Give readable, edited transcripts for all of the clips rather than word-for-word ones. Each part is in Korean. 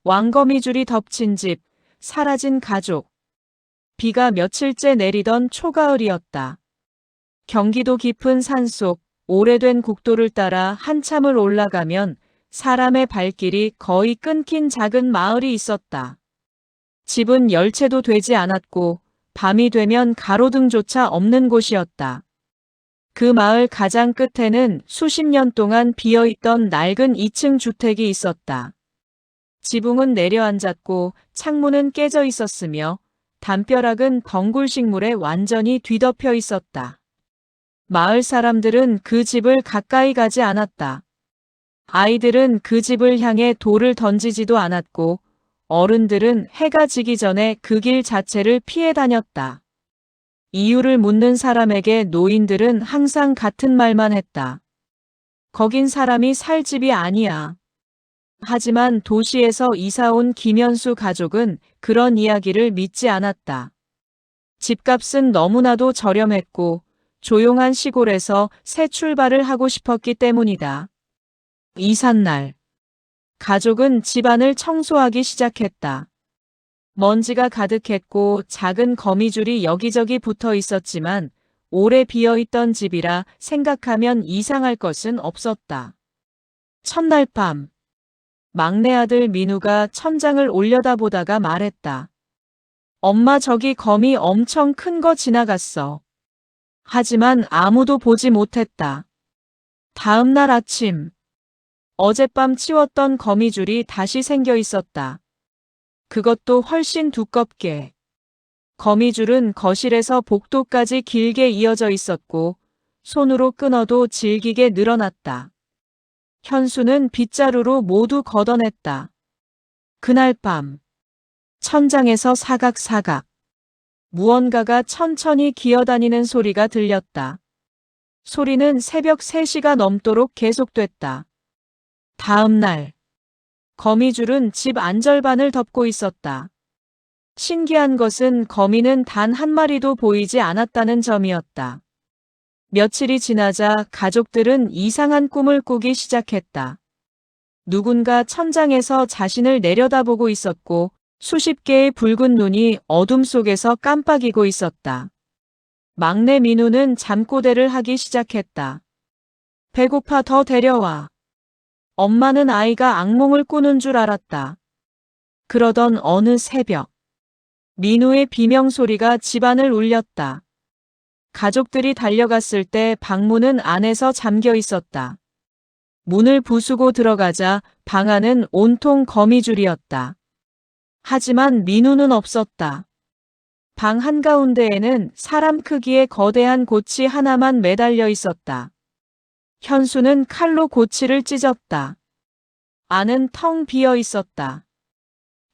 왕거미줄이 덮친 집, 사라진 가족. 비가 며칠째 내리던 초가을이었다. 경기도 깊은 산속, 오래된 국도를 따라 한참을 올라가면 사람의 발길이 거의 끊긴 작은 마을이 있었다. 집은 열채도 되지 않았고 밤이 되면 가로등조차 없는 곳이었다. 그 마을 가장 끝에는 수십 년 동안 비어있던 낡은 2층 주택이 있었다. 지붕은 내려앉았고 창문은 깨져 있었으며 담벼락은 덩굴 식물에 완전히 뒤덮여 있었다. 마을 사람들은 그 집을 가까이 가지 않았다. 아이들은 그 집을 향해 돌을 던지지도 않았고 어른들은 해가 지기 전에 그 길 자체를 피해 다녔다. 이유를 묻는 사람에게 노인들은 항상 같은 말만 했다. 거긴 사람이 살 집이 아니야. 하지만 도시에서 이사온 김현수 가족은 그런 이야기를 믿지 않았다. 집값은 너무나도 저렴했고 조용한 시골에서 새 출발을 하고 싶었기 때문이다. 이삿날, 가족은 집안을 청소하기 시작했다. 먼지가 가득했고 작은 거미줄이 여기저기 붙어 있었지만 오래 비어있던 집이라 생각하면 이상할 것은 없었다. 첫날 밤, 막내 아들 민우가 천장을 올려다보다가 말했다. 엄마, 저기 거미 엄청 큰 거 지나갔어. 하지만 아무도 보지 못했다. 다음 날 아침, 어젯밤 치웠던 거미줄이 다시 생겨 있었다. 그것도 훨씬 두껍게. 거미줄은 거실에서 복도까지 길게 이어져 있었고 손으로 끊어도 질기게 늘어났다. 현수는 빗자루로 모두 걷어냈다. 그날 밤, 천장에서 사각사각 무언가가 천천히 기어다니는 소리가 들렸다. 소리는 새벽 3시가 넘도록 계속됐다. 다음 날, 거미줄은 집 안절반을 덮고 있었다. 신기한 것은 거미는 단 한 마리도 보이지 않았다는 점이었다. 며칠이 지나자 가족들은 이상한 꿈을 꾸기 시작했다. 누군가 천장에서 자신을 내려다보고 있었고 수십 개의 붉은 눈이 어둠 속에서 깜빡이고 있었다. 막내 민우는 잠꼬대를 하기 시작했다. 배고파, 더 데려와. 엄마는 아이가 악몽을 꾸는 줄 알았다. 그러던 어느 새벽, 민우의 비명소리가 집안을 울렸다. 가족들이 달려갔을 때 방문은 안에서 잠겨 있었다. 문을 부수고 들어가자 방 안은 온통 거미줄이었다. 하지만 민우는 없었다. 방 한가운데에는 사람 크기의 거대한 고치 하나만 매달려 있었다. 현수는 칼로 고치를 찢었다. 안은 텅 비어 있었다.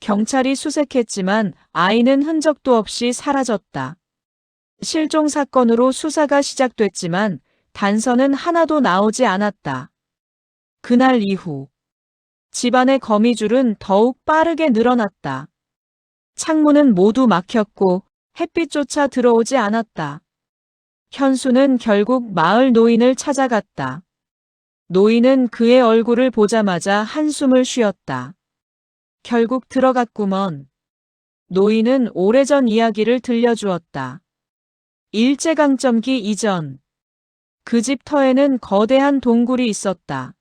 경찰이 수색했지만 아이는 흔적도 없이 사라졌다. 실종 사건으로 수사가 시작됐지만 단서는 하나도 나오지 않았다. 그날 이후 집안의 거미줄은 더욱 빠르게 늘어났다. 창문은 모두 막혔고 햇빛조차 들어오지 않았다. 현수는 결국 마을 노인을 찾아갔다. 노인은 그의 얼굴을 보자마자 한숨을 쉬었다. 결국 들어갔구먼. 노인은 오래전 이야기를 들려주었다. 일제강점기 이전, 그 집 터에는 거대한 동굴이 있었다.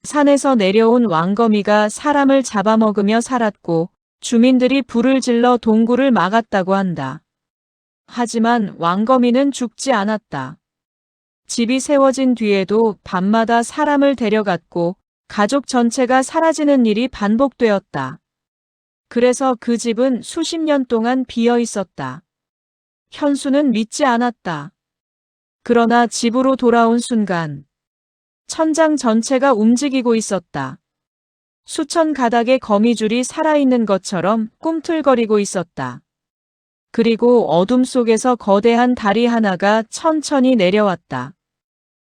산에서 내려온 왕거미가 사람을 잡아먹으며 살았고 주민들이 불을 질러 동굴을 막았다고 한다. 하지만 왕거미는 죽지 않았다. 집이 세워진 뒤에도 밤마다 사람을 데려갔고 가족 전체가 사라지는 일이 반복되었다. 그래서 그 집은 수십 년 동안 비어 있었다. 현수는 믿지 않았다. 그러나 집으로 돌아온 순간 천장 전체가 움직이고 있었다. 수천 가닥의 거미줄이 살아있는 것처럼 꿈틀거리고 있었다. 그리고 어둠 속에서 거대한 다리 하나가 천천히 내려왔다.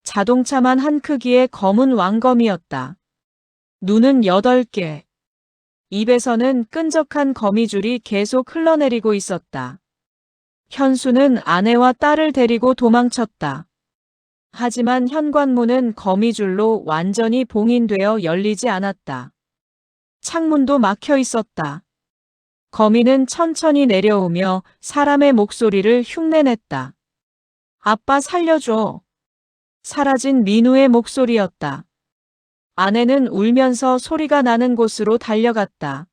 자동차만 한 크기의 검은 왕거미였다. 눈은 8개. 입에서는 끈적한 거미줄이 계속 흘러내리고 있었다. 현수는 아내와 딸을 데리고 도망쳤다. 하지만 현관문은 거미줄로 완전히 봉인되어 열리지 않았다. 창문도 막혀 있었다. 거미는 천천히 내려오며 사람의 목소리를 흉내냈다. 아빠 살려줘. 사라진 민우의 목소리였다. 아내는 울면서 소리가 나는 곳으로 달려갔다.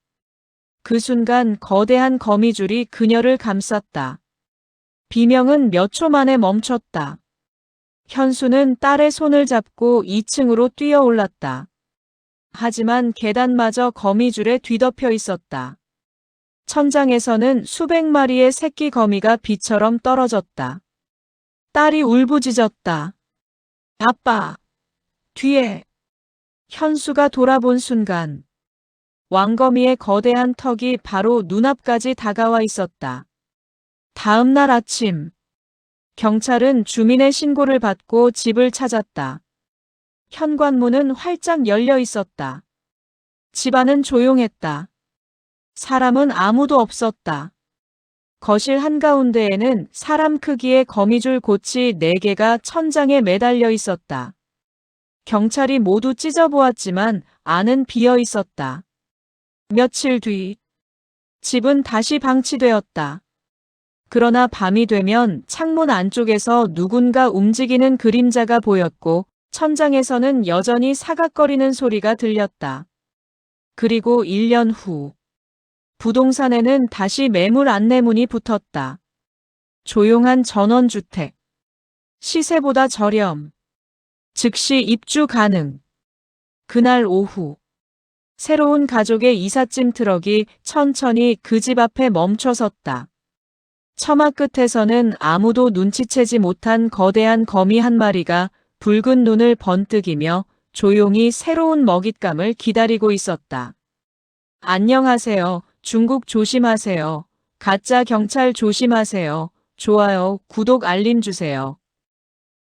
그 순간 거대한 거미줄이 그녀를 감쌌다. 비명은 몇 초 만에 멈췄다. 현수는 딸의 손을 잡고 2층으로 뛰어올랐다. 하지만 계단마저 거미줄에 뒤덮여 있었다. 천장에서는 수백 마리의 새끼 거미가 비처럼 떨어졌다. 딸이 울부짖었다. 아빠! 뒤에! 현수가 돌아본 순간 왕거미의 거대한 턱이 바로 눈앞까지 다가와 있었다. 다음 날 아침 경찰은 주민의 신고를 받고 집을 찾았다. 현관문은 활짝 열려 있었다. 집안은 조용했다. 사람은 아무도 없었다. 거실 한가운데에는 사람 크기의 거미줄 고치 4개가 천장에 매달려 있었다. 경찰이 모두 찢어보았지만 안은 비어 있었다. 며칠 뒤 집은 다시 방치되었다. 그러나 밤이 되면 창문 안쪽에서 누군가 움직이는 그림자가 보였고 천장에서는 여전히 사각거리는 소리가 들렸다. 그리고 1년 후 부동산에는 다시 매물 안내문이 붙었다. 조용한 전원주택. 시세보다 저렴. 즉시 입주 가능. 그날 오후 새로운 가족의 이삿짐 트럭이 천천히 그 집 앞에 멈춰섰다. 처마 끝에서는 아무도 눈치채지 못한 거대한 거미 한 마리가 붉은 눈을 번뜩이며 조용히 새로운 먹잇감을 기다리고 있었다. 안녕하세요. 중국 조심하세요. 가짜 경찰 조심하세요. 좋아요, 구독 알림 주세요.